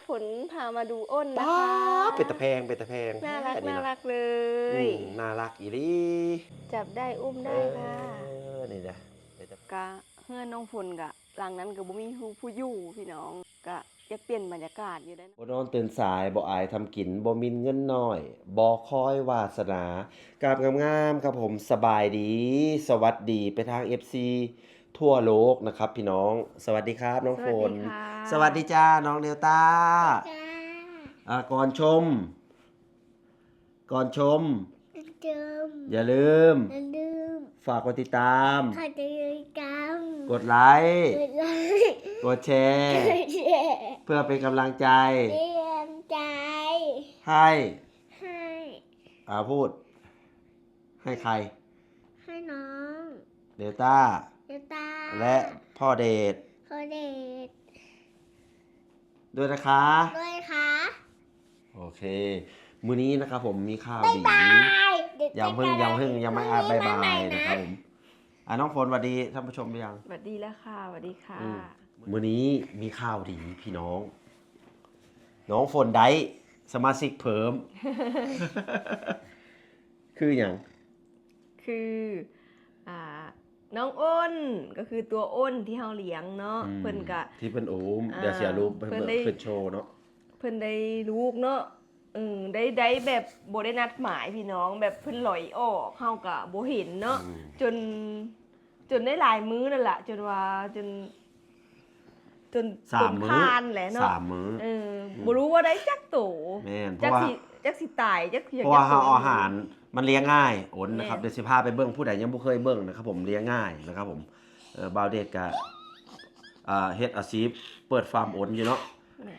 ฝนพามาดูอ้นนะคะเป็นตะแพงน่ารัก อันนี้ น่า นะ รักเลย น่ารักอีหลี จับได้อุ้มได้ค่ะ นี่นะเป็นตะ กะเฮือนน้องฝนกะหลังนั้นก็บ่มีผู้อยู่พี่น้องกะอยากเปลี่ยนบรรยากาศอยู่ได้ บ่นอนตื่นสายบ่อายทำกินบ่มินเงินน้อยบ่คอยวาสนากราบงามๆครับผมสบายดี สวัสดีไปทาง FC ทั่วโลกนะครับพี่น้องสวัสดีครับน้องฝนสวัสดีจ้าน้องเดลต้าก่อนชมอย่าลืมฝากกดติดตามกดไลค์กดแชร์เพื่อเป็นกำลังใจให้พูดให้ใครให้น้อง เดลต้าและพ่อเดชด้วยนะคะโอเคมื้อนี้นะครับผมมีข่าวดียังไม่บายบายนะครับผมน้องฝนสวัสดีท่านผู้ชมหรือยัง สวัสดีแล้วค่ะสวัสดีค่ะ มื้อนี้มีข่าวดีพี่น้องน้องฝนได้สมาชิกเพิ่ม คืออย่างคือน้องอ้นก็คือตัวอ้นที่เฮาเลี้ยงเนาะเพิ่นก็ที่เพิ่นโอ้เดี๋ยวเสียรูปเพิ่นขึ้นโชว์เนาะเพิ่นได้ลูกเนาะได้แบบบ่ได้นัดหมายพี่น้องแบบเพิ่นลอยออกเฮาก็บ่เห็นเนาะจนได้หลายมื้อนั่นล่ะจน3 มื้อแหละเนาะ3 มื้อบ่รู้ว่าได้จักโตแม่นเพจัราะว่าจักสิตายจักเพราะว่าเฮาอาหารมันเลี้ยงง่ายโอนนะครับเดี๋ยวสิพาไปเบิ่งผู้ใดยังบ่เคยเบิ่งนะครับผมเลี้ยงง่ายนะครับผมบ่าวเดชก็เฮ็ดอาชีพเปิดฟาร์มโอนอยู่เนาะ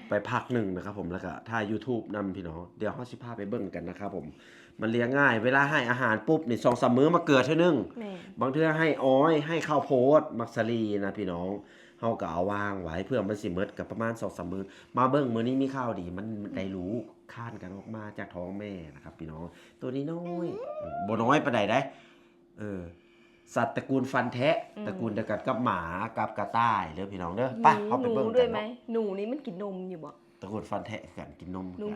ไปพักหนึ่งนะครับผมแล้วก็ถ่าย YouTube นำพี่น้องเดี๋ยวเฮาสิพาไปเบิ่งกันนะครับผมมันเลี้ยงง่ายเวลาให้อาหารปุ๊บนี่ 2-3 มื้อมาเกิดเทื่อนึงบางเทื่อให้อ้อยให้ข้าวโพดมักสลีนะพี่น้องเฮาก็เอาวางไว้เพื่อมันสิหมดก็ประมาณ 2-3 มื้อมาเบิ่งมื้อนี้มีข่าวดีมันได้รู้ค้านกันออกมาจากท้องแม่นะครับพี่น้องตัวนี้น้อยบ่น้อยปานใดได้สัตว์ตระกูลฟันแทะตระกูลเดียวกันกับหมากับกระต่ายเด้อพี่น้องเด้อไปเฮาไปเบิ่งกันด้วยมั้ยหนูนี่มันกินนมอยู่บ่ตระกูลฟันแทะกันกินนมหนู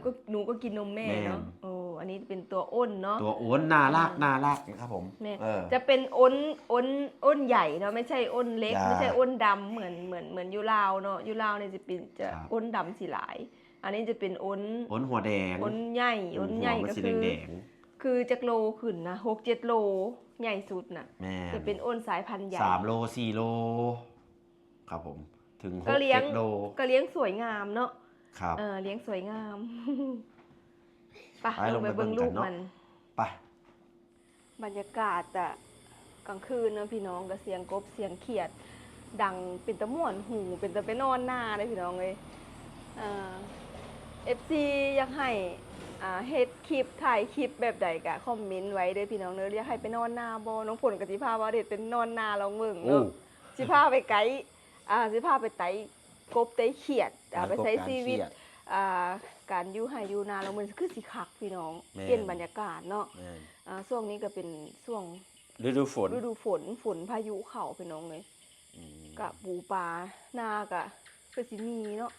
ก็กินนมแม่เนาะอันนี้เป็นตัวอ้นเนาะตัวอ้นน่ารักนะครับผมจะเป็นอ้นใหญ่เนาะไม่ใช่อ้นเล็กไม่ใช่อ้นดำเหมือนยูราวเนาะยูราวเนี่ยจะอ้นดำสีหลายอันนี้จะเป็นอ้นหัวแดงอ้นใหญ่ก็คือจักโลขึ้นนะ 6-7 โลใหญ่สุดน่ะจะเป็นอ้นสายพันธุ์ใหญ่3 โล 4 โลครับผมถึง 6-7 โลก็เลี้ยงสวยงามเนาะครับเลี้ยงสวยงามไปลงไปเบิ่งลูกมันไปบรรยากาศกลางคืนนะพี่น้องก็เสียงกบเสียงเขียดดังเป็นตะม่วนหูเป็นตะไปนอนหน้าได้พี่น้องเลยFC อยากให้เฮ็ดคลิปถ่ายคลิปแบบใดก็คอมเมนต์ไว้เด้อพี่น้องเด้ออยากให้ไปนอนนาบ่น้องฝนก็สิพาว่าเด็ดเป็นนอนนาลองเบิ่งเนาะสิพาไปไกด์สิพาไปไต่กบไต่เขียดไปใช้ชีวิตการอยู่ไร่อยู่นาแล้วมันคือสิคักพี่น้องเปลี่ยนบรรยากาศเนาะช่วงนี้ก็เป็นช่วงฤดูฝนพายุเข้าพี่น้องเลยก็ปูปลานาก็คือสิมีเนาะ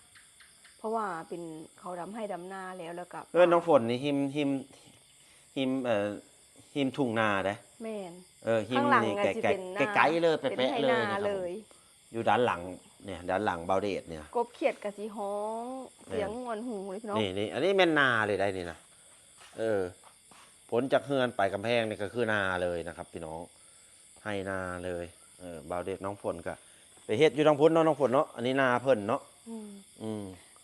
เพราะว่าเป็นเขาดำให้ดำนาแล้วก็น้องฝนนี่หิมทุ่งนาเด้แม่นหิมนี่ไกลๆเลยเป๊ะๆเลยอยู่ด้านหลังเนี่ยด้านหลังเบาเดชเนี่ยกบเขียดกะสิฮ้องเสียงงอนหูเลยพี่น้องนี่อันนี้แม่นนาเลยได้นี่นะผลจากเฮือนไปกำแพงนี่ก็คือนาเลยนะครับพี่น้องให้นาเลยเบาเดชน้องฝนก็ไปเฮ็ดอยู่ทางพุ้นเนาะน้องฝนเนาะอันนี้นาเพิ่นเนาะ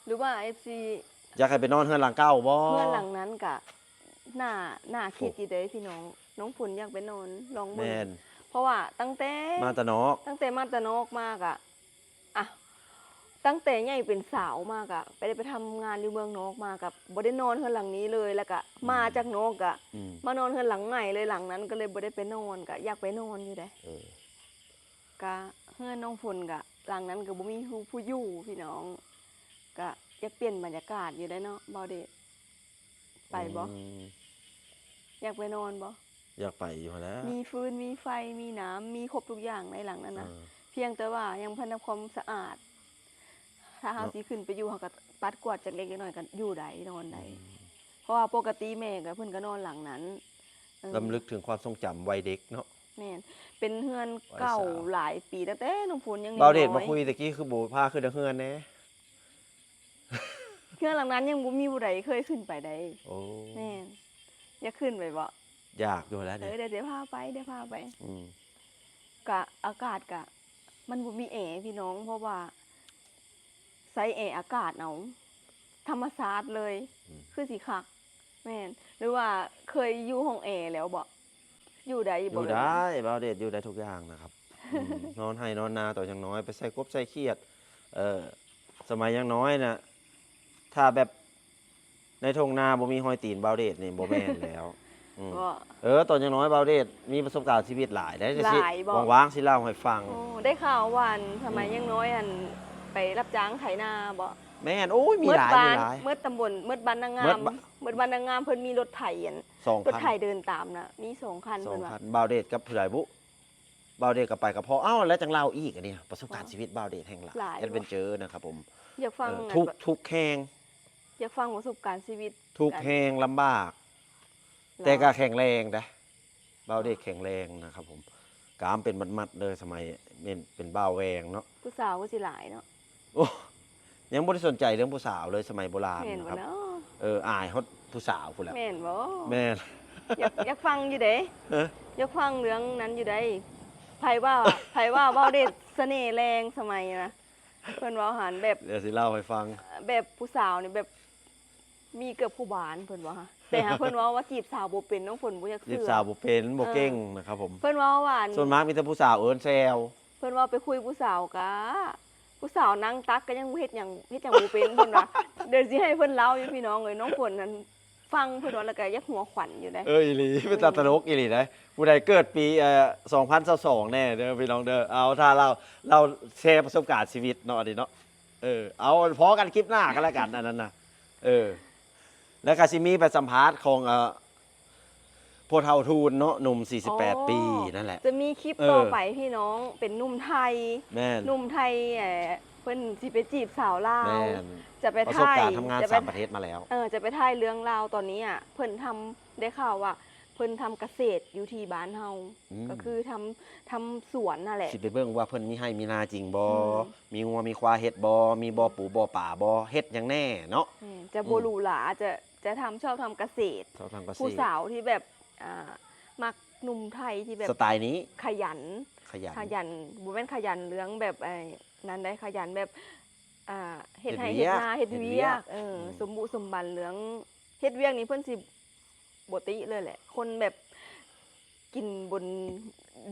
หรือว่า FC อยากให้ไปนอนเฮือนหลังเก่าบ่เฮือนหลังนั้นก็น่าคิดอยู่เด้พี่น้องฝนอยากไปนอนลองเบิ่งเพราะว่าตั้งแต่มาตะนอกมากตั้งแต่ใหญ่เป็นสาวมากไปทำงานอยู่เมืองนอกมากับบ่ได้นอนเฮือนหลังนี้เลยแล้วก็มาจากนอกมานอนเฮือนหลังใหม่เลยหลังนั้นก็เลยบ่ได้ไปนอนก็อยากไปนอนอยู่เด้ก็เฮือนน้องฝนก็หลังนั้นก็บ่มีผู้อยู่พี่น้องก็อยากเปลี่ยนบรรยากาศอยู่ได้เนาะบ่ได้ไปบ่อยากไปนอนบ่อยากไปอยู่แล้วมีฟืนมีไฟมีน้ำมีครบทุกอย่างในหลังนั้นนะเพียงแต่ว่ายังพันทำความสะอาดถ้าเฮาสิขึ้นไปอยู่เฮาก็ ปัดกวาดจากเล็กน้อยกันอยู่ใดนอนใดเพราะว่าปกติแม่กับเพิ่นก็นอนหลังนั้นลำลึกถึงความทรงจำวัยเด็กเนาะ แม่นเป็นเฮือนเก่าหลายปีตั้งแต่น้องฝนยัง เบาเดช น้ มา อย คุยตะกี้คือโบพาขึ้นเฮือนแน่ เฮือนหลังนั้นยังบ่มีผู้ใดเคยขึ้นไปได้ โอ้ แม่นอยากขึ้นไปบ่ อยากอยู่แล้วเนี่ย เดี๋ยวพาไปเดี๋ยวพาไป อืม กะอากาศกะ มันบ่มีแอร์พี่น้อง เพราะว่าใส่แอร์อากาศเอาธรรมชาติเลย คือสิคักแม่นหรือว่าเคยอยู่ห้องแอร์แล้วบ่อยู่ได้ อ บ่ ยู่ได้เบาเดชอยู่ได้ทุกอย่างนะครับนอนให้นอนนาต่ออย่างน้อยไปใส่กบใส่เครียดสมัยยังน้อยนะถ้าแบบในทงนาบ่มีหอยตีนเบาเดชนี่บ่แม่นแล้วก็ ตอนยังน้อยเบาเดชมีประสบการณ์ชีวิตหลายได้สิ หลายบ่ ว่างๆสิเล่าให้ฟัง โอ้ได้ข่าวว่าสมัยยังน้อยอันไปรับจ้างไถนาบ่ แม่นโอ้ยมีหลายมีหลาย เมื่อตำบลเมื่อบ้านนางงา เมื่ ม อ เมื่อบ้านนางงามเพิ่นมีรถไถอัน 2 รถ คัน ไถเดินตามน่ะมี2คัน สอ เพิ่ ง นว่า คันบาวเดชกับผู้ใหญ่บุบาวเดชกับไปกับพ่อเอ้าแล้วจังเล่าอีกอันนี้ประสบการณ์ชีวิตบาวเดชแห่งหลายแอดเวนเจอร์นะครับผม อยากฟัง ทุกแห่ง อยากฟังประสบการณ์ชีวิต ทุกแห่งลำบาก แต่ก็แข็งแรงนะบาวเดชแข็งแรงนะครับผมกามเป็นมัดๆเลยสมัยเป็นบ่าวแวงเนาะ ผู้สาวก็สิหลายเนาะ โอ้ยังบ่ได้สนใจเรื่องผู้สาวเลยสมัยโบราณ แม่น นะ บ่ ครับ เนาะ อายเขาผู้สาวพุ่นแหละ แม่นบ่ แม่น อยากฟังอยู่เด้ เอ้อ อยากฟังเรื่องนั้นอยู่ได้ไผว่าเว้าเด็ดเสน่ห์แรงสมัยนะเพิ่นเว้าหันแบบ เดี๋ยวสิเล่าให้ฟัง แบบผู้สาวนี่แบบมีเกือบผู้บานเพิ่นว่าฮะแต่หาเพิ่นเว้าว่าจีบสาวบ่เป็นน้องฝนบ่อยาก จีบ เชื่อ สาวบ่เป็นบ่เก่งนะครับผม เพิ่นเว้าว่าอัน ส่วนมากมีแต่ผู้สาวเอิ้นแซว เพิ่นว่าไปคุยผู้สาวกะผู้สาวนั่งตักก็ยังเฮ็ดหยังบ่เป็นเพิ่นว่าเดี๋ยวสิให้เพิ่นเล่าอยู่พี่น้องเอ้ยน้องฝนนั้นฟังเพิ่นว่าแล้วก็อยากหัวขวัญอยู่ได้ อีหลีเป็นตาตลกอีหลีนะผู้ใดเกิดปี2022แน่เด้อพี่น้องเด้อเอาถ้าเราแชร์ประสบการณ์ชีวิตเนาะอันนี้เนาะเอาพอกันคลิปหน้ากันแล้วกันอันนั้นนะแล้วก็สิมีไปสัมภาษณ์ของโพธิ์เฒ่าทูลเนาะหนุ่ม48 ปีนั่นแหละ จะมีคลิปต่อไปพี่น้องเป็นหนุ่มไทย แม่น หนุ่มไทยเพิ่นสิไปจีบสาวลาว แม่น จะไป ประสบ ถ่าย การณ์ทำงาน จะไป 3ประเทศมาแล้ว จะไปถ่ายเรื่องราวตอนนี้อ่ะเพิ่นทำได้ข่าวว่าเพิ่นทำเกษตรอยู่ที่บ้านเฮาก็คือทำสวนนั่นแหละ สิไปเบิ่งว่าเพิ่นมีให้มีนาจริงบ่ อืม มีงัวมีควายเฮ็ดบ่มีบ่อปูบ่อป่าบ่เฮ็ดหยังแน่เนาะ จะบ่หรูหราจะชอบทำเกษตร เขาทำเกษ ผู้ ตร สาวที่แบบมักหนุ่มไทยที่แบบ สไตล์นี้ ขยัน ขยัน ขยันบ่แม่นขยันเรื่องแบบนั้นได้ขยันแบบเฮ็ดให้ เฮ็ เฮ็ ด ด เวียก นาเฮ็ด เฮ็ดเวี เวี ย ย ก กสมบุกสมบันเรื่องเฮ็ดเวียกนี่เพิ่นสิบ่ติเลยแหละ คนแบบกินบน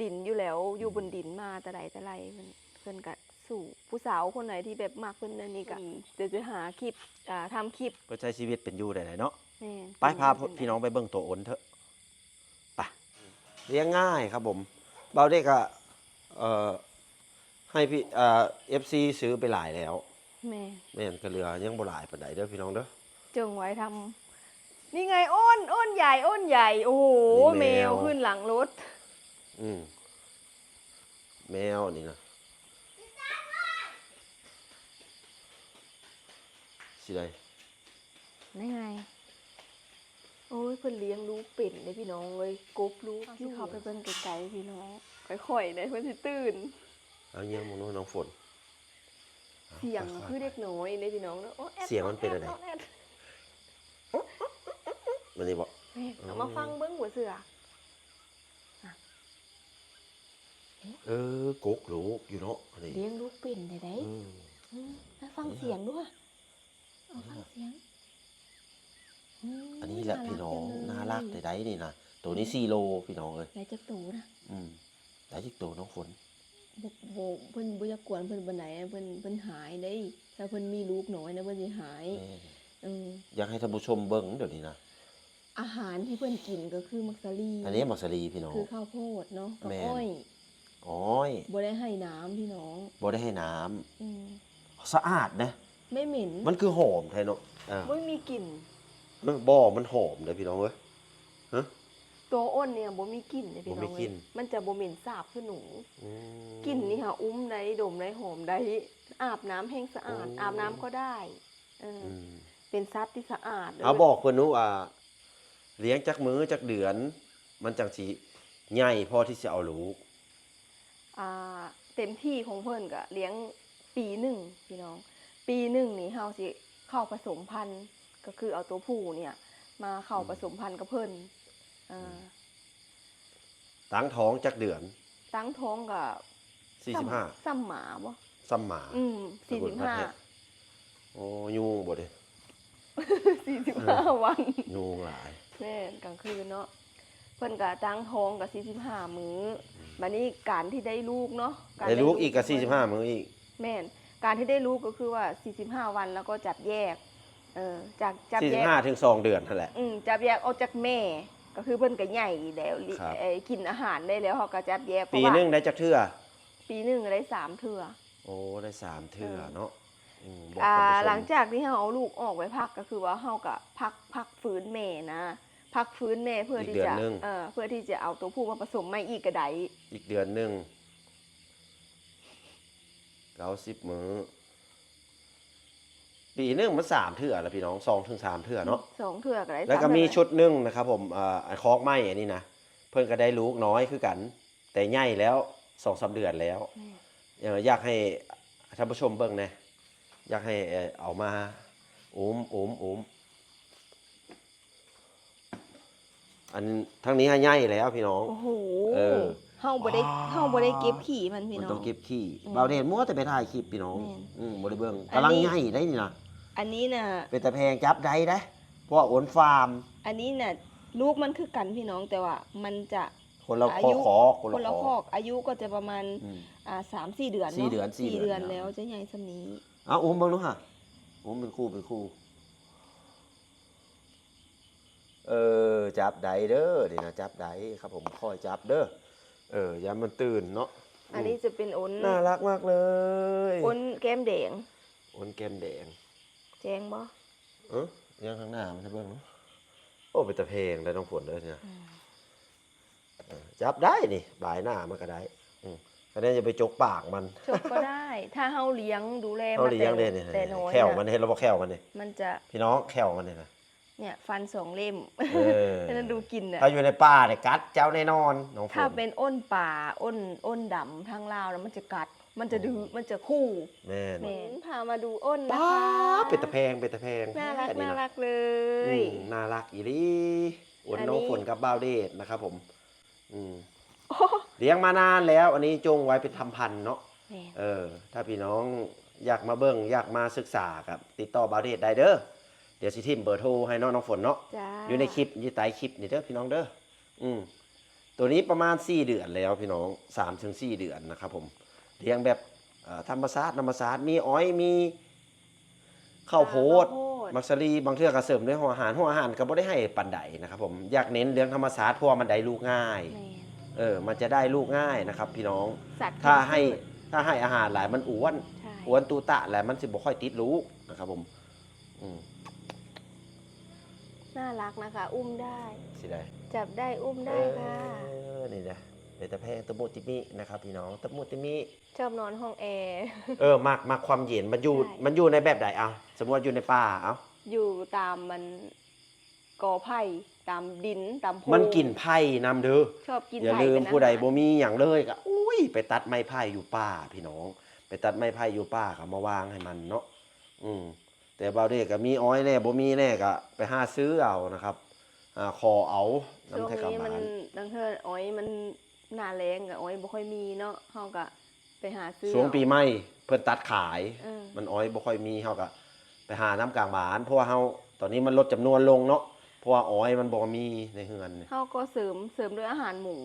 ดินอยู่แล้วอยู่บนดินมาแต่ใดแต่ไรเพิ่นก็สู่ผู้สาวคนไหนที่แบบมักเพิ่นเรื่องนี้ก็เดี๋ยวจะหาคลิปทำคลิป เพื่อใช้ชีวิตเป็นอยู่ได้เนาะ แม่น ไปพาพี่น้องไปเบิ่งตัวอ้นเถอะไปเลี้ยงง่ายครับผมเบาเด็กอะให้พี่FC ซื้อไปหลายแล้ว แม่ แม่นก็เหลือยังบ่หลายปานใดเด้อพี่น้องเด้อ จงไว้ทำนี่ไงอ้นใหญ่อ้นใหญ่ โอ้โห นี่ แม แมว วขึ้นหลังรถ อืมแมวนี่นะสิได้ นี่ไง โอ้ยเพิ่นเลี้ยงลูกเป็ดเลยพี่น้องเลยกบลูกที่เขาไปเบิ่งไกลๆพี่น้องค่อยๆเลยเพิ่นสิตื่น เอาเยี่ยมมองน้องฝน เสียงคือเด็กน้อยเลยพี่น้องเนอะโอ้แอด เสียงมันเป็นอะไร แด มันนี่บอก แม่เอามาฟังเบิ่งหัวเสือก กลูกอยู่เนาะอันนี้ เลี้ยงลูกเป็ดได้ อืม มาฟังเสียงด้วยเอาฟังเสียง อันนี้แหละพี่น้องน่ารักได้นี่นะตัวนี้4 โลพี่น้องเลย ไหนจักตูนะ ได้จิกตัวน้องฝน บ่เพิ่นบ่อยากกวนเพิ่นปานใดเพิ่นหายได้ถ้าเพิ่นมีลูกน้อยนะเพิ่นสิหาย แม่ อ อยากให้ท่านผู้ชมเบิ่งเดี๋ยวนี้นะ อาหารที่เพิ่นกินก็คือมักสลี อันนี้มักสลีพี่น้อง คือข้าวโพดเนาะกับ แม่น อ้อย อ้อย บ่ได้ให้น้ำพี่น้อง บ่ได้ให้น้ำ อืม สะอาดนะ ไม่เหม็น มันคือหอมแท้เนาะอ่า ไม่มีกลิ่น บ่มันหอมเลยพี่น้องเอ้ยฮะ ตัวอ้นเนี่ยบ่มีกลิ่นเลยพี่น้ บ่มี อง กลิ่น มันจะบ่เหม็นสาบคือหนู อืม กลิ่นนี่ค่ะอุ้มได้ดมได้หอมได้อาบน้ำแห้งสะอาด โอ้ อาบน้ำก็ได้ อืม เป็นสัตว์ที่สะอาด เอาบอกเพิ่นว่าเลี้ยงจักมื้อจักเดือน มันจังสิใหญ่พอที่จะเอาลูก อ่าเต็มที่ของเพิ่นก็เลี้ยงปีหนึ่งพี่น้อง ปีหนึ่งนี่เฮาสิเข้าผสมพันธุ์ก็คือเอาตัวผู้เนี่ย มาเข้าผสมพันธุ์กับเพิ่นอ่า ตั้งท้องจักเดือน ตั้งท้องก็ 45 ซ้ำหมาบ่ ซ้ำหมา 45 โอ้ยุงบ่เด้ 45 วัน ยุงหลาย แม่นกลางคืนเนาะเพิ่นก็ตั้งท้องก็45 มื้อบัดนี้การที่ได้ลูกเนาะาร ได้ลูกอีกก็45มื้ออีก แม่นการที่ได้ลูกก็คือว่า45 วันแล้วก็จับแยกจากจับแยก 45ถึง2เดือนนั่นแหละ จับแยกออกจากแม่ ก็คือเพิ่นก็ใหญ่แล้ว ครับ กินอาหารได้แล้วเฮาก็จับแยก ปีหนึงได้จักเทื่อ ปีหนึงได้3 เทื่อ โอ้ได้3เทื่อเนาะบอก อ่า ท่านผู้ชม หลังจากที่เราเอาลูกออกไปพักก็คือว่าเราก็พักฟื้นแม่นะ พักฟื้นแม่เพื่อที่จะเพื่อที่จะเอาตัวผู้มาผสมใหม่อีกกระได อีกเดือนหนึง90มื้อปีหนึงมัน3เทื่อละพี่น้อง2ถึง3เทื่อเนาะ 2 เทื่อกระได แล้วก็ 3 มี เทื่อ ชุดหนึงนะครับผมคอกไม้อันนี้นะเพิ่นก็ได้ลูกน้อยคือกัน แต่ใหญ่แล้ว 2-3 เดือนแล้วอยากให้ท่านผู้ชมเบิ่งแหน่อยากให้เอามาอุ้มอันทั้งนี้ให้ใหญ่แล้วพี่น้อง โอ้โห เออ เฮาบ่ได้เก็บขี่มันพี่ มัน น้อง ต้องเก็บขี้ อืม บ่าวเดชมัวแต่ไปถ่ายคลิปพี่น้อง แม่น บ่ได้เบิ่ง อันนี้ กำลังใหญ่ได้นี่นะ อันนี้น่ะ เป็นตะแพงจับได้เด้เพราะว่าโอนฟาร์ม อันนี้น่ะลูกมันคือกันพี่น้องแต่ว่ามันจะ คนละ อา คอ ยุ ขอ คนละคอกอายุก็จะประมาณ อืม 3-4 เดือน สี่ เนาะ เดือนสี่ 4 เดื เดื อ อน นแล้วจะใหญ่ส่ำนี้ เอาอุ้มเบิ่งดูฮะอุ้มเป็นคู่จับได้เด้อนี่นะจับได้ครับผมคอยจับเด้ออย่ามันตื่นเนาะ อันนี้จะเป็นอ้น น่ารักมากเลย อ้นแก้มแดง อ้นแก้มแดง แจ้งบ่ ยังข้างหน้ามันจะเบิ่งเนาะโอ้เป็นตะเพงได้น้องฝนเด้อเนี่ยจับได้นี่บายหน้ามันก็ได้ก็ได้จะไปจกปากมัน จบก็ได้ ถ้าเฮาเลี้ยงดูแล เอา มา เลี้ยงเลยนี่ แต่น้อย แขวมัน นะ เห็นเราบอกแขวมันนี่ มันจะ พี่น้องแขวมันนี่นะ เนี่ยฟัน2 เล่ม เออ ให้มันดูกินน่ะ ถ้าอยู่ในป่าเนี่ยกัดเจ้าแน่นอนน้องฝน ถ้าเป็นอ้นป่าอ้นดำทางลาวแล้วมันจะกัด มันจะดื้อมันจะคู่ แม่น แม่นพามาดูอ้นนะ ป้า คะ เป็นตะแพงน่ารัก อั น่ารักเล อื ย มน่ารักอีหลีอ้น อันนี้ น้องฝนกับบ้าวเดชนะครับผมเลี้ยงมานานแล้ว อันนี้จงไว้เป็นทำพันธุ์เนาะ แม่น ถ้าพี่น้องอยากมาเบิ่งอยากมาศึกษากับติดต่อบ้าวเดชได้เด้อเดี๋ยวสิทิมเบอร์โทรให้น้องฝนเนาะ จ้า อยู่ในคลิปอยู่ใต้คลิปนี่เด้อพี่น้องเด้อตัวนี้ประมาณ4 เดือนแล้วพี่น้อง3 ถึง 4 เดือนนะครับผมเลี้ยงแบบธรรมชาติมีอ้อยมีข้าวโพดมักสลีบางเทื่อก็เสริมด้วยหัวอาหารก็บ่ได้ให้ปานใดนะครับผมอยากเน้นเรื่องธรรมชาติเพราะว่ามันได้ลูกง่าย แม่น มันจะได้ลูกง่ายนะครับพี่น้อง สัตว์ ถ้าให้ กินพืช ถ้าให้อาหารหลายมันอ้วน ใช่ อ้วนตูตะแหละมันสิบ่ค่อยติดลูกนะครับผมน่ารักนะคะ อุ้มได้ สิได้ จับได้อุ้มได้ค่ะ นี่นะเป็นตะแพงตะมุติมินะครับพี่น้องตะมุติมิ ชอบนอนห้องแอร์ มักความเย็นมันอยู่ ใช่ มันอยู่ในแบบใดสมมติว่าอยู่ในป่าอยู่ตามมันกอไผ่ตามดินตามโพรง มันกินไผ่นำเด้อ ชอบกิน อย่า ไผ่ ลืม เป็นอาหาร ผู้ใดบ่มีหยังเลยก็อุ้ยไปตัดไม้ไผ่อยู่ป่าพี่น้อง ไปตัดไม้ไผ่อยู่ป่าก็มาวางให้มันเนาะแต่บางเด้ก็มีอ้อยแน่บ่มีแน่ก็ไปหาซื้อเอานะครับคอเอา ช่วง น้ำไทยกะ นี้ ห มัน มาน ดังเธออ้อยมันหน้าแรงกับอ้อยบ่ค่อยมีเนาะเฮาก็ไปหาซื้อ ช่วงปีใหม่เพิ่นตัดขาย เออ มันอ้อยบ่ค่อยมีเฮาก็ไปหาน้ำกลางบ้านเพราะว่าเฮาตอนนี้มันลดจำนวนลงเนาะเพราะว่าอ้อยมันบ่มีในเฮือนนี่ เฮาก็เสริมด้วยอาหารหมู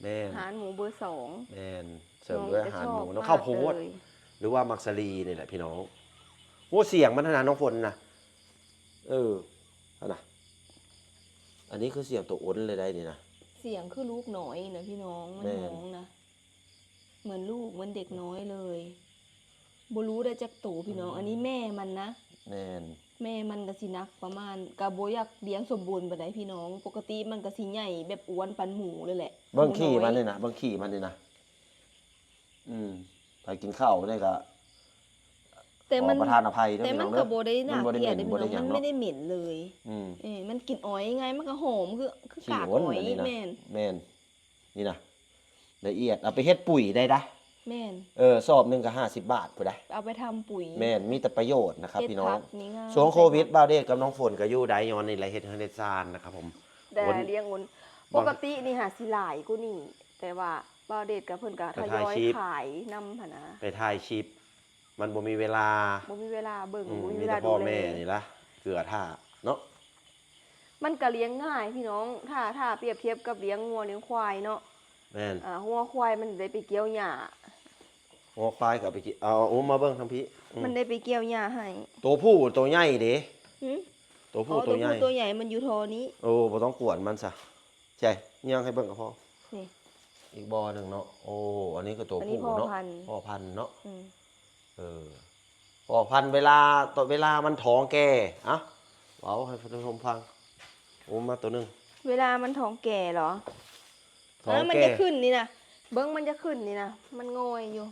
แม่น อาหารหมูเบอร์ 2 แม่นเสริมด้วยอาหารหมู น้ เนาะ องจะชอบ ข้าวโพด มากเลย หรือว่ามักสลีนี่แหละพี่น้องโอ้เสียงมันขนาดน้องฝนนะเอานะอันนี้คือเสียงตัวอ้นเลยได้นี่นะ เสียงคือลูกน้อยนะพี่น้องมัน แม่น ร้องนะเหมือนลูกเหมือนเด็กน้อยเลยบ่รู้ได้จักโตพี่น้อง อันนี้แม่มันนะ แม่น แม่มันก็สินักประมาณกะบ่อยากเลี้ยงสมบูรณ์ปานใดพี่น้อง ปกติมันก็สิใหญ่แบบอ้วนปันหมูเลยแหละ เบิ่งขี้ ห มัน อย นี่นะเบิ่งขี้มันนี่นะไปกินข้าวนี่ก็ แต่มัน ขอประทานอภัยด้วย แต่มัน พี่น้องเด้ ก็ อ บ่ได้น่า มันบ่ได้ เกลียด เหม็น เด้อ บ่ได้ พี่ หยั น้อง ง มัน เนาะ ไม่ได้เหม็นเลย อืม มันกลิ่นอ้อยไงมันก็หอมคือ ขี้ กาก อ้น อ้อย อันนี้นะ แม่น แม่นนี่นะละเอียดเอาไปเฮ็ดปุ๋ยได้นะ แม่น สอบหนึงก็50 บาทพุ่นได้ เอาไปทำปุ๋ย แม่นมีแต่ประโยชน์นะครับ เฮ็ด พี่น้อ ผั ง กนี่ง่าย ช่วงโควิดบ่าวเดชกับน้องฝนก็อยู่ได้ย้อนนี่แหละเฮ็ดให้ได้ซานนะครับผม แต่ วน เลี้ยงอุ่นปกตินี่หาสิหลายกูนี่ แต่ว่าบ่าวเดชกับเพิ่นก็ทยอยขายนำหั่นนะ ไปถ่ายคลิป มันบ่มีเวลา บ่มีเวลาเบิ่งบ่มี มี เว แต่ ลา พ่ ดู อ แล แม่นี่ละเกลือท่าเนาะ มันก็เลี้ยงง่ายพี่น้องถ้าเปรียบเทียบกับเลี้ยงงัวเลี้ยงควายเนาะ แม่น งัวควายมันได้ไปเกี่ยวหญ้า งัวควายก็เอาไปกินเอาอุ้มมาเบิ่งทำพี่ มันได้ไปเกี่ยวหญ้าให้ ตัวผู้ตัวใหญ่เด้ หึ ตัว อ๋ ผู้ อ ตัวใหญ่ ตัวใหญ่มันอยู่ทอนี้ โอ้บ่ต้องกวนมันซะใช่ย่างให้เบิ่งก็พอ นี่ อีกบ่อหนึงเนาะโอ้อันนี้ก็ตัว อันนี้ ผู้เนาะ พ่อพันธุ์ พ่อพันธุ์เนาะ อืม พ่อพันธุ์เวลามันท้องแก่อะเว้าให้ผู้ชมฟังอุ้มมาตัวหนึง เวลามันท้องแก่เหรอ ท้อง มัน แก่ จะขึ้นนี่นะเบิ้งมันจะขึ้นนี่นะมันงอยอยู่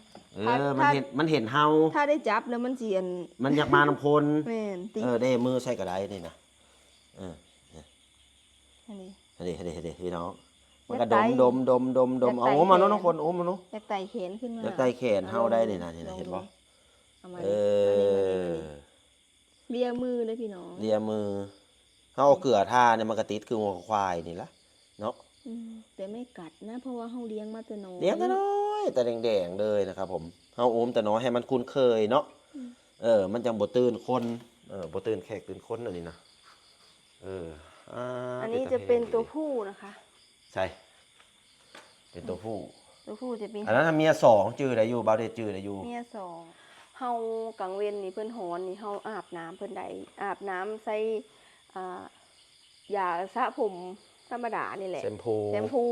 มันเห็นเฮา ถ้าได้จับแล้วมันเจียน มันอยากมาน้ำพล แม่นติ ได้มือใส่กระไดนี่นะเออ อันนี้ เฮ้ยพี่น้องมัน อ ก็ ยาก ด ไต่ มเอา อยากไต่ มาเนาะ แขน น้องคนโอ้มาเนาะ อยากไต่แขนขึ้นมา อยากไต่แขนเฮาได้นี่นะนี่นะเห็นบ่ เอามา เอ นี่ อ เลียมือเลยพี่น้อง เลียมือเฮาเอาเกลือทาเนี่ยมันก็ติดคือหัวควายนี่ละเนาะ แต่ไม่กัดนะ เพราะว่าเฮาเลี้ยงมาแต่น้อย เลี้ยงแต่น้อยแต่แดงๆเลยนะครับผมเฮาอุ้มแต่น้อยให้มันคุ้นเคยเนาะมันจังบ่ตื่นคนบ่ตื่นแขกตื่นคนอันนี้นะอันนี้จะเป็นตัวผู้นะคะ ใช่เป็นตัวผู้ ตัวผู้จะมี อันนั้นเมียสองจื้อได้อยู่บ่าวเดชจื้อได้อยู่ เมียสองเฮากลางเว้นนี่เพิ่นหอนนี่เฮาอาบน้ำเพิ่นได้อาบน้ำใส่ยาสระผมธรรมดานี่แหละ แชมพู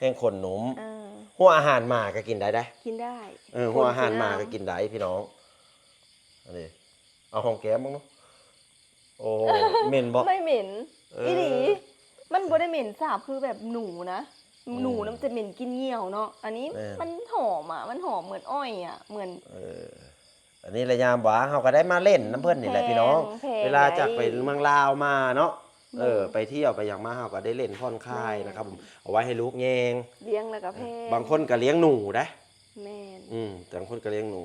แห้งขนหนุ่ม เออ หัวอาหารหมาก็กินได้ กินได้ หัวอาหารหมาก็กินได้พี่น้องอันนี้เอาของแก้มบ้างเนาะโอ้เหม็นบ่ ไม่เหม็น เอออี อีหลีมันบ่ได้เหม็นสาบคือแบบหนูนะหนูน้ำจะเหม็นกินเหี่ยวเนาะอันนี้มันหอมอ่ะมันหอมเหมือนอ้อยอ่ะเหมือน อันนี้ระยามบ่าเฮาก็ได้มาเล่นน้ำเพิ่นนี่แหละพี่น้อง แพง เวลาจากไปเมืองลาวมาเนาะไปเที่ยวไปอย่างมาเฮาก็ได้เล่นผ่อนคลายนะครับผมเอาไว้ให้ลูกแยง เลี้ยงแล้วก็แพง บางคนก็เลี้ยงหนูนะ แม่น แต่บางคนก็เลี้ยงหนู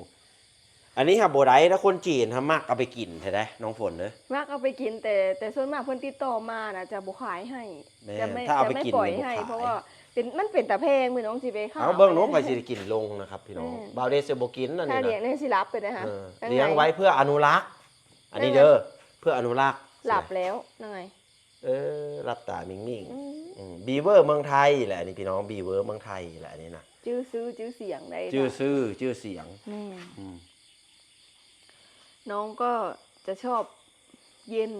อันนี้ครับโบได้ถ้าคนจีนทำมักเอาไปกินใช่ไหมน้องฝนเนอะ มากเอาไปกินแต่ส่วนมากเพิ่นติดต่อมาน่ะจะบ่ขายให้ แม่น จะไม่ ถ้าเอาไป จะไม่ กิน ปล่อย เนี่ยบ่ ให้ ขาย เพราะว่ามันเป็นตะแพงพี่น้องสิไปขาย เอาเบิ้งนกไปสิได้กินลงนะครับพี่น้อง แม่น บาวเดซโบกินอัน ถ้า นี้ เลี้ยง นะ เนี่ยสิรับไปนะคะ เลี้ยงไว้เพื่ออนุรักษ์ อันนี้เด้อเพื่ออนุรักษ์ หลับแล้วนั่นไง รับตามิ่ง อืม บีเวอร์เมืองไทยแหละนี่พี่น้องบีเวอร์เมืองไทยแหละอันนี่นะ ชื่อซื้อชื่อเสียงได้ ชื่อซื่อชื่อเสียง แม่ อืม น้องก็จะชอบเย็น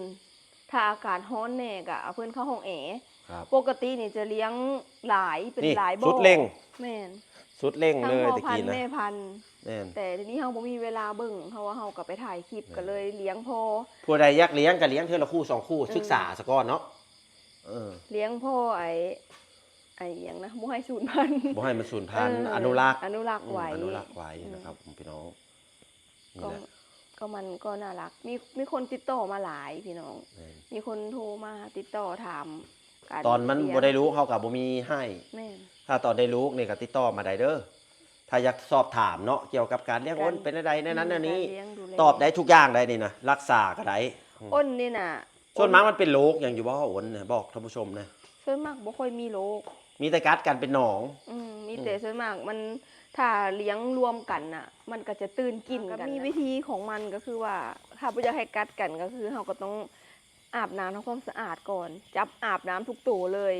ถ้าอากาศร้อนแน่ก็เอาเพิ่นเข้าห้องแอร์ ครับ ปกตินี่จะเลี้ยงหลายเป็น นี่ หลายบ่อ สุดเร่ง แม่น สุดเร่ง ทั้ เล ง ย พ่อ ตะ พัน กี้ ธุ์ นะ แม่พันธุ์ แม่น แต่ทีนี้เฮาบ่มีเวลาเบิ่งเพราะว่าเฮาก็ไปถ่ายคลิปก็เลยเลี้ยงพอ ผู้ใดอยากเลี้ยงก็เลี้ยงเทื่อละคู่สองคู่ศึกษาซะก่อนเนาะ เลี้ยงพ่อไอ้หยังนะบ่ให้สูญพันธุ์ บ่ให้มันสูญพันธุ์อนุรักษ์ อนุรักษ์ไว้ อนุรักษ์ไว้นะครับพี่น้องนี่ ก็ แหละ ก็มันก็น่ารักมีคนติดต่อมาหลายพี่น้อง แม่น มีคนโทรมาติดต่อถามการ ตอนมัน เลี้ยง บ่ได้รู้เขากับบ่มีให้ แม่น ถ้าตอนได้รู้นี่ก็ติดต่อมาได้เด้อถ้าอยากสอบถามเนาะเกี่ยวกับการเลี้ยงอ้นเป็นอะไรในนั้นอันนี้ การเลี้ยงดูแล ตอบได้ทุกอย่างได้นี่นะรักษาก็ได้ อ้นนี่น่ะ ส่วนมากมันเป็นโรคอย่างอยู่บ่อ้นนะบอกท่านผู้ชมนะ ส่วนมากบ่ค่อยมีโรค มีแต่กัดกันเป็นหนอง มีแต่ส่วนมากมันถ้าเลี้ยงรวมกันน่ะ มันก็จะตื่นกินกันมีวิธีของมันก็คือว่าถ้าบ่อยากให้กัดกันก็คือเฮาก็ต้องอาบน้ำทำความสะอาดก่อน จับอาบน้ำทุกตัวเลย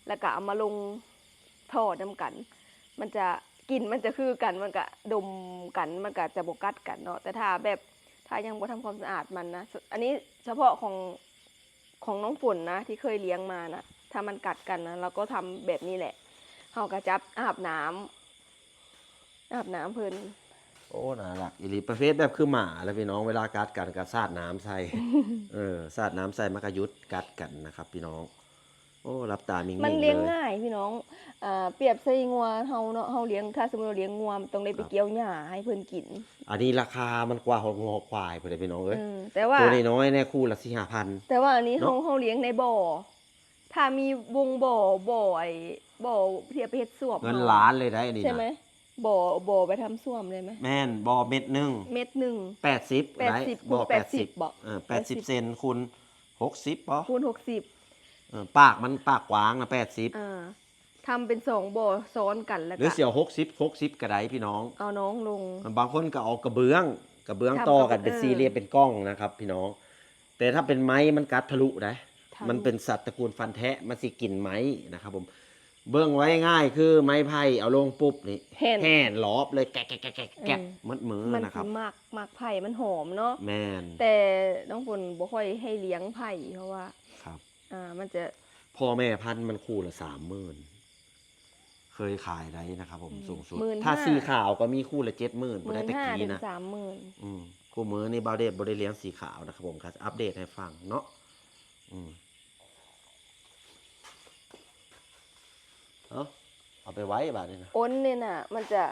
แล้วก็เอามาลงท่อน้ำกัน มันจะกลิ่นมันจะคือกันมันก็ดมกันมันก็จะบ่กัดกันเนาะแต่ถ้ายังบ่ทำความสะอาดมันนะอันนี้เฉพาะของน้องฝนนะที่เคยเลี้ยงมานะถ้ามันกัดกันนะเราก็ทำแบบนี้แหละเฮาก็จับอาบน้ำเพิ่น โอ้น่ารักอีหลีประเภทแบบคือหมาแล้วพี่น้องเวลากัดกันก็สาดน้ำใส่ สาดน้ำใส่มันก็หยุดกัดกันนะครับ พี่น้อง โอ้รับตามิง มันเลี้ยง ล ง่ายพี่น้องเปรียบใส่งัวเฮาเนาะเฮาเลี้ยงถ้าสมมุติเราเลี้ยงงัวมันต้องได้ไปเกี่ยวหญ้าให้เพิ่นกิน อันนี้ราคามันกว่าของงอควายพุ่นเด้อพี่น้องเอ้ย แต่ว่า ตัวน้อยๆเนี่ยคู่ละ 4-5,000 แต่ว่าอันนี้ เนาะ เฮาเลี้ยงในบ่อถ้ามีวงบ่อไอ้บ่อเทียบไปเฮ็ดส้วม เงินล้านเลยได้อันนี้ ใช่ไหม นะ บ่อไปทำส้วมเลยไหม แม่นบ่อเม็ดหนึง เม็ดหนึ่ง 80ได้ 80 บ่อ คูณ80 80 บ่ 80 เซนคูณ60บ่ คูณ60ปากมันปากกว้างนะ80 ทำเป็น2บ่อซ้อนกันแล้ว หรือ ก็ เสี่ยว60ก็ได้พี่น้อง เอาน้องลง บางคนก็เอากระเบื้องทำต่อกันเป็น เออ สี่เหลี่ยมเป็นกล้องนะครับพี่น้อง แต่ถ้าเป็นไม้มันกัดทะลุได้ ทะลุ มันเป็นสัตว์ตระกูลฟันแทะมันสิกินไม้นะครับผมเบื้องไว้ง่ายคือไม้ไผ่เอาลงปุ๊บนี่ แห่น ลอบเลยแกะมัดมือ มัน นะครับ สิมากไผ่มันหอมเนาะ แม่น แต่น้องฝนบ่ค่อยให้เลี้ยงไผ่เพราะว่า ครับ มันจะ พ่อแม่พันธุ์มันคู่ละ30,000เคยขายได้นะครับผมสูงสุด 15,000 ถ้าสีขาวก็มีคู่ละ70,000บ่ได้แต่ 15,000 กี้ ถึง นะ 30,000 คู่มือนี่บาวเดชบริเลี้ยงสีขาวนะครับผมครับอัปเดตให้ฟังเนาะเอาไปไว้บาดนี้นะ อ้นเนี่ยน่ะ มันจะ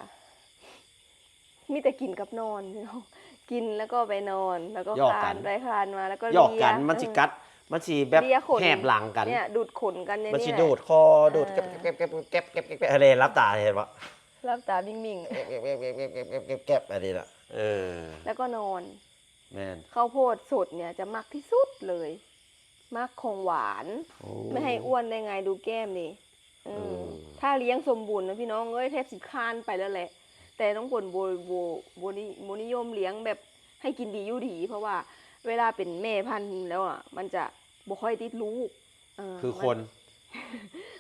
มีแต่กินกับนอนพี่น้องกินแล้วก็ไปนอนแล้วก็คลานไปคลานมาแล้วก็ หยอกกัน เลี มันสิกัดมันสิแบบ เลียขน แหบหลังกัน เนี่ยดูดขนกันเนี่ย มันสิ แหละ ดูดคอดูดแก็บอะไรรับตาเห็นปะ รับตาบิ่ง แก็บอะไรล่ะๆแล้วก็นอน แม่น ข้าวโพดสดเนี่ยจะมักที่สุดเลยมักของหวาน โอ้ ไม่ให้อ้วนได้ไงดูแก้มนี่ถ้าเลี้ยงสมบูรณ์นะพี่น้องเอ้ยแทบสิคานไปแล้วแหละ แต่น้องฝนโบนิยมเลี้ยงแบบให้กินดีอยู่ดี เพราะว่าเวลาเป็นแม่พันธุ์แล้วอ่ะ มันจะบ่ค่อยติดลูกคือคน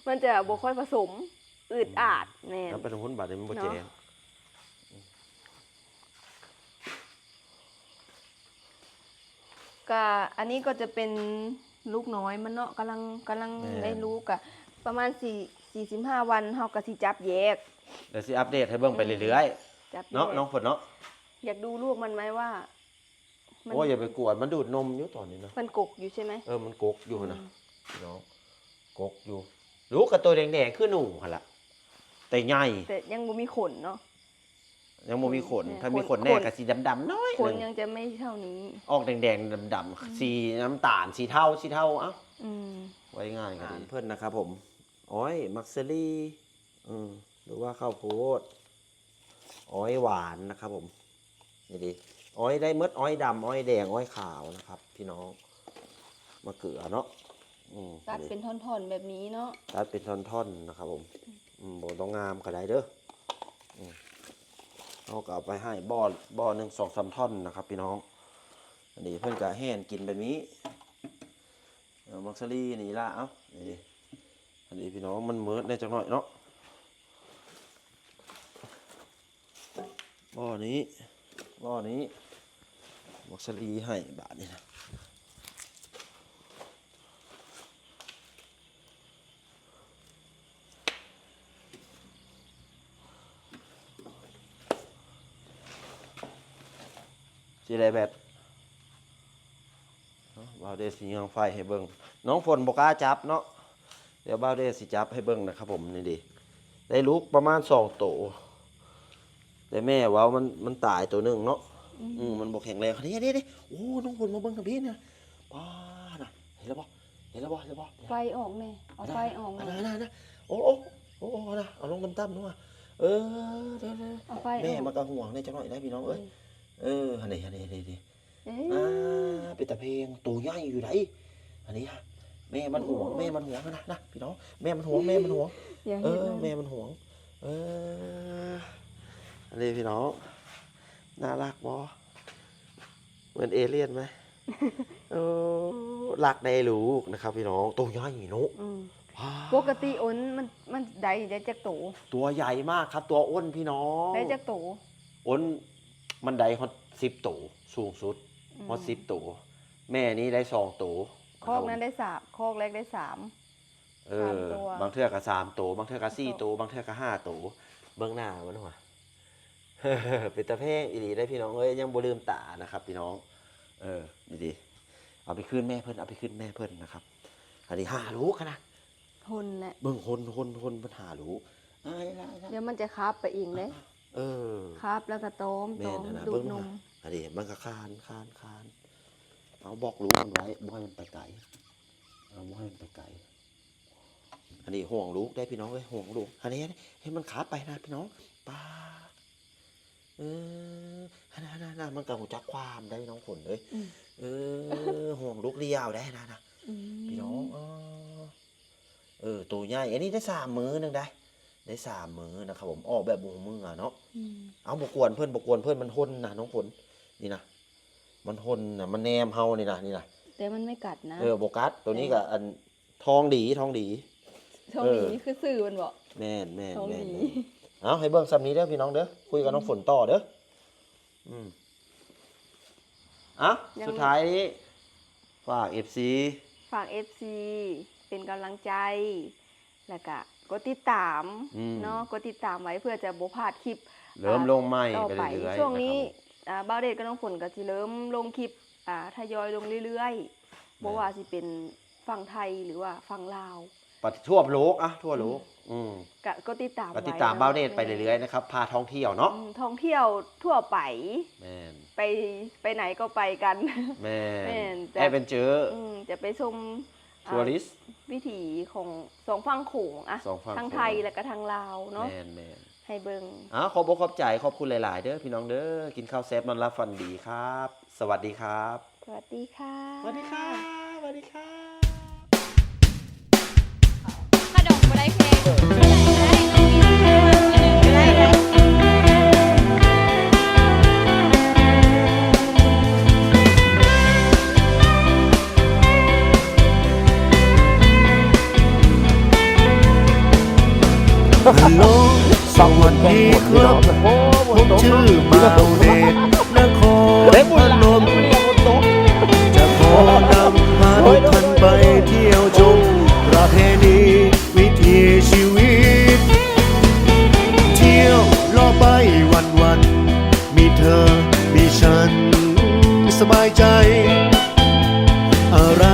มันจะบ่ค่อยผสมอืดอาดแน่น แล้วเป็นหุ้นบาดนี้มันบ่เจ๊ ก็อันนี้ก็จะเป็นลูกน้อยมันเนาะกำลังได้ลูกอะประมาณ45 วันเฮาก็สิจับแยก เดี๋ยวสิอัปเดตให้เบิ่งไปเรื่อย จับ ๆ แย เนาะ ก น้องฝนเนาะ อยากดูลูกมันไหมว่า โอ้ยอย่าไปกวนมันดูดนมอยู่ตอนนี้นะ มันกกอยู่ใช่ไหม มันกกอยู่นะพี่น้องกกอยู่ลูกกับตัวแดงๆคือหนูหั่นล่ะแต่ใหญ่ แต่ยังบ่มีขนเนาะ ยังบ่มีขน เนี่ย ถ้ามีขน ขน แน่ก็สีดำๆน้อย ข ห น นึง ยังจะไม่เท่านี้ ออกแดงๆดำๆสีน้ำตาลสีเทาเอ้า อืม ไว้ง่ายก็ดีเพิ่นนะครับผมอ้อยมักซรี่หรือว่าข้าวโพดอ้อยหวานนะครับผมนี่ดิอ้อยได้หมดอ้อยดำอ้อยแดงอ้อยขาวนะครับพี่น้องมะเขือเนาะ ตัดเป็นท่อนๆแบบนี้เนาะ ตัดเป็นท่อนๆนะครับผมบ่ต้องงามก็ได้เด้อเอาก็เอาไปให้บ่อหนึ่ง2-3 ท่อนนะครับพี่น้องอันนี้เพิ่นก็แห้งกินแบบนี้มักซรี่นี่ล่ะเอ้านี่อันนี้พี่น้องมันเมิดได้จักหน่อยเนาะบ่อนี้มักซรี่ให้บาทนี่นะสิได้แบบบ่าวเดชสิยังไฟให้เบิ่งน้องฝนบ่กล้าจับเนาะเดี๋ยวบ่าวเดชสิจับให้เบิ่งนะครับผมนี่ดิได้ลูกประมาณ2 โตวแต่แม่ว่ามันตายตัวหนึงเนาะมันบ่แข็งแรงนี่โอ้น้องฝนมาเบิ่งทางพี่นะป้าน่ะเห็นแล้วบ่ ไฟออกแน่เอาไฟออกแน่ นะโอ้นะเอาลงต่ำๆเนาะเดี๋ยว เอาไฟออก แม่มันก็ห่วงได้จักหน่อยได้พี่น้องเอ้ยอันนี้เป็นตะเพงตัวใหญ่อยู่ไหนอันนี้แม่มันห่วงนะพี่น้องแม่มันห่วง อย่าเห็น แม่มันห่วงอันนี้พี่น้องน่ารักบ่เหมือนเอเลี่ยนไหมรักได้ลูกนะครับพี่น้องตัวใหญ่เนาะ ปกติอ้นมันได้จักโต ตัวใหญ่มากครับตัวอ้นพี่น้อง ได้จักโต อ้นมันได้ฮอต10 ตัวสูงสุดฮอต10 ตัวแม่นี้ได้2 ตัว คอกนั้นได้3คอกแรกได้3 3 ตัว บางเทื่อก็3 ตัวบางเทื่อก็4 ตัวบางเทื่อก็5 ตัวเบื้องหน้ามันหัว เป็นตะเพงอีหลีได้พี่น้องเอ้ยยังบ่ลืมตานะครับพี่น้องดีๆเอาไปคืนแม่เพิ่นนะครับอันนี้5 ลูกนะ ทนแหละ เบิ่งคนปัญหารู้อ้ายละ เดี๋ยวมันจะคาบไปเองเด้ เออ คาบแล้วก็ต้ม แม่นนะ ดู เบิ่ ด ง นม อันนี้มันก็คานเอาบอกรู้มันไว้บ่ให้มันไปไกลเอาบ่ให้มันไปไกลอันนี้ห่วงลูกได้พี่น้องเอ้ยห่วงลูกอันนี้ให้มันขาไปนะพี่น้องป้าน่ามันก็หูจักความได้พี่น้องฝนเลย อืม ห่วงลูกเลี้ยวได้นะ อืม พี่น้องตัวใหญ่อันนี้ได้3 มื้อนึงได้3 มื้อนะครับผมออกแบบบุมือเนาะ อืม เอาบกวนเพื่อนมันทนนะน้องฝนนี่นะมันทนนะมันแนมเฮานี่นะแต่มันไม่กัดนะ โบกัสตัวนี้ก็อันทองดี ช่องนี้คือสื่อมันบอก แม่น ทองดี เอาให้เบิ่งซ้ำนี้เด้อพี่น้องเด้อคุยกับน้องฝนต่อเด้อสุดท้ายนี้ฝาก FC ฝาก FC เป็นกำลังใจแล้วก็กดติดตาม เนาะกดติดตามไว้เพื่อจะบ่พลาดคลิป เริ่มลงใหม่ ต่อ ไป ไป เรื่อยๆ ช่วงนี้ นะครับ บ่าวเดชกับน้องฝนก็สิเริ่มลงคลิปทยอยลงเรื่อยๆบ่ว่าสิเป็นฝั่งไทยหรือว่าฝั่งลาว ทั่วโลกทั่วโลก ก็ติดตาม ก็ติดตามบ้าวเดชไปเรื่อยๆนะครับพาท่องเที่ยวเนาะ ท่องเที่ยวทั่วไป แม่น ไปไหนก็ไปกัน แม่ แม่น นแอดเวนเจอร์ จะไปชม ทัวริส วิถีของสองฝั่งโขง สองฝั่ง ทั้ง โขง ไทยและก็ทั้งลาวเนาะ แม่น ให้เบิ่ง ขอบอกขอบใจขอบคุณหลาย ๆ เด้อพี่น้องเด้อกินข้าวแซ่บนอนรับฝันดีครับ สวัสดีครับ สวัสดีค่ะ สวัสดีค่ะ ขนมอะไรเพลงได้ ฮัลโหลสวัสดีครับผมชื่อบ่าวเดชนครพนมจะขอนำพาทุกท่านไปเที่ยวชมประเพณีวิถีชีวิต เที่ยวรอไปวันๆมีเธอมีฉันสบายใจอะไร